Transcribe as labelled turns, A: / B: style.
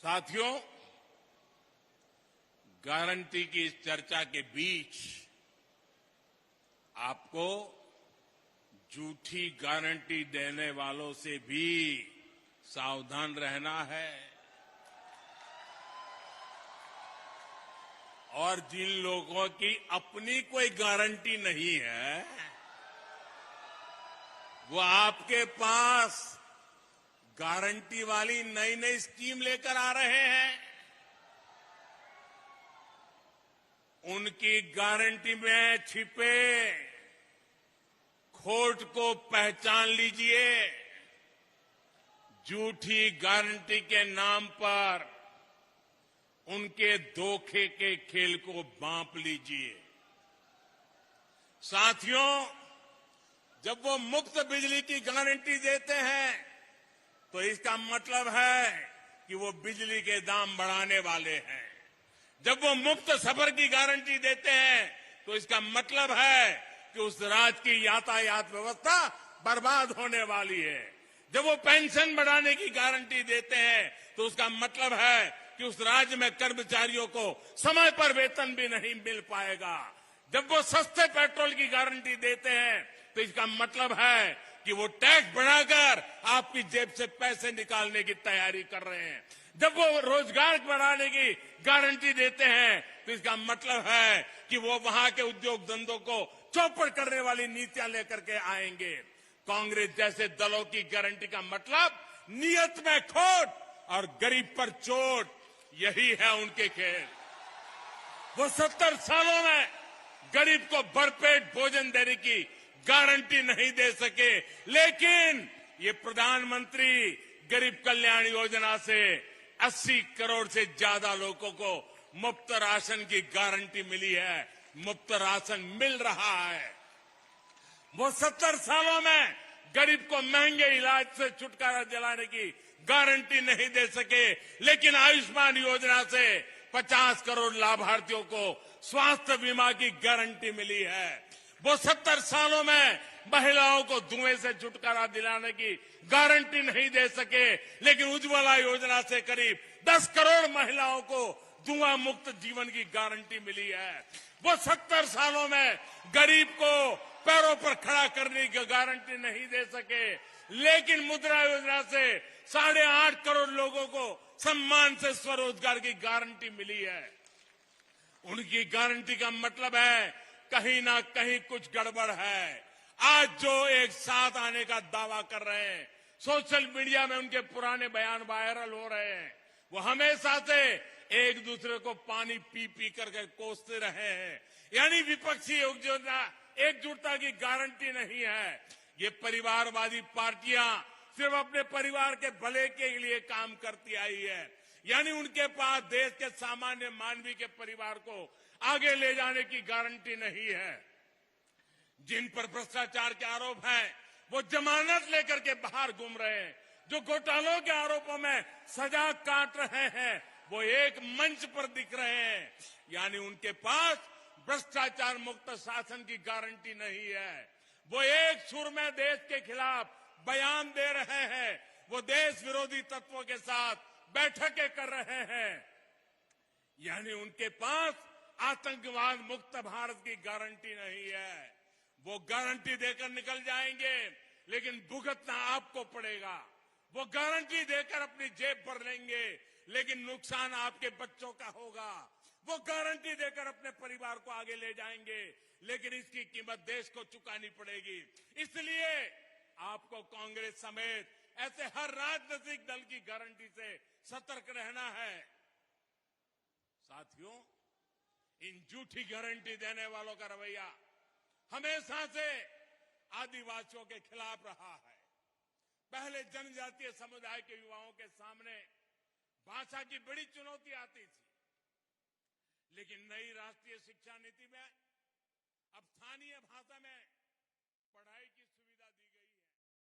A: साथियों, गारंटी की इस चर्चा के बीच आपको झूठी गारंटी देने वालों से भी सावधान रहना है और जिन लोगों की अपनी कोई गारंटी नहीं है वो आपके पास गारंटी वाली नई नई स्कीम लेकर आ रहे हैं। उनकी गारंटी में छिपे खोट को पहचान लीजिए। झूठी गारंटी के नाम पर उनके धोखे के खेल को भांप लीजिए। साथियों, जब वो मुफ्त बिजली की गारंटी देते हैं तो इसका मतलब है कि वो बिजली के दाम बढ़ाने वाले हैं। जब वो मुफ्त सफर की गारंटी देते हैं तो इसका मतलब है कि उस राज्य की यातायात व्यवस्था बर्बाद होने वाली है। जब वो पेंशन बढ़ाने की गारंटी देते हैं तो उसका मतलब है कि उस राज्य में कर्मचारियों को समय पर वेतन भी नहीं मिल पाएगा। जब वो सस्ते पेट्रोल की गारंटी देते हैं तो इसका मतलब है कि वो टैक्स बढ़ाकर आपकी जेब से पैसे निकालने की तैयारी कर रहे हैं। जब वो रोजगार बढ़ाने की गारंटी देते हैं तो इसका मतलब है कि वो वहां के उद्योग धंधों को चौपट करने वाली नीतियां लेकर के आएंगे। कांग्रेस जैसे दलों की गारंटी का मतलब नियत में खोट और गरीब पर चोट, यही है उनके खेल। वो 70 सालों में गरीब को भरपेट भोजन देने की गारंटी नहीं दे सके, लेकिन ये प्रधानमंत्री गरीब कल्याण योजना से 80 करोड़ से ज्यादा लोगों को मुफ्त राशन की गारंटी मिली है। मुफ्त राशन मिल रहा है। वो 70 सालों में गरीब को महंगे इलाज से छुटकारा दिलाने की गारंटी नहीं दे सके, लेकिन आयुष्मान योजना से 50 करोड़ लाभार्थियों को स्वास्थ्य बीमा की गारंटी मिली है। वो 70 सालों में महिलाओं को धुएं से छुटकारा दिलाने की गारंटी नहीं दे सके, लेकिन उज्ज्वला योजना से करीब 10 करोड़ महिलाओं को धुआं मुक्त जीवन की गारंटी मिली है। वो 70 सालों में गरीब को पैरों पर खड़ा करने की गारंटी नहीं दे सके, लेकिन मुद्रा योजना से 8.5 करोड़ लोगों को सम्मान से स्वरोजगार की गारंटी मिली है। उनकी गारंटी का मतलब है कहीं ना कहीं कुछ गड़बड़ है। आज जो एक साथ आने का दावा कर रहे हैं, सोशल मीडिया में उनके पुराने बयान वायरल हो रहे हैं। वो हमेशा से एक दूसरे को पानी पी पी करके कोसते रहे हैं। यानी विपक्षी एकजुटता की गारंटी नहीं है। ये परिवारवादी पार्टियां सिर्फ अपने परिवार के भले के लिए काम करती आई है। यानी उनके पास देश के सामान्य मानवीय के परिवार को आगे ले जाने की गारंटी नहीं है। जिन पर भ्रष्टाचार के आरोप हैं वो जमानत लेकर के बाहर घूम रहे हैं। जो घोटालों के आरोपों में सजा काट रहे हैं वो एक मंच पर दिख रहे हैं। यानी उनके पास भ्रष्टाचार मुक्त शासन की गारंटी नहीं है। वो एक सुर में देश के खिलाफ बयान दे रहे हैं। वो देश विरोधी तत्वों के साथ बैठकें कर रहे हैं। यानी उनके पास आतंकवाद मुक्त भारत की गारंटी नहीं है। वो गारंटी देकर निकल जाएंगे, लेकिन भुगतना आपको पड़ेगा। वो गारंटी देकर अपनी जेब भर लेंगे, लेकिन नुकसान आपके बच्चों का होगा। वो गारंटी देकर अपने परिवार को आगे ले जाएंगे, लेकिन इसकी कीमत देश को चुकानी पड़ेगी। इसलिए आपको कांग्रेस समेत ऐसे हर राजनीतिक दल की गारंटी से सतर्क रहना है। साथियों, इन झूठी गारंटी देने वालों का रवैया हमेशा से आदिवासियों के खिलाफ रहा है। पहले जनजातीय समुदाय के युवाओं के सामने भाषा की बड़ी चुनौती आती थी, लेकिन नई राष्ट्रीय शिक्षा नीति में अब स्थानीय भाषा में पढ़ाई की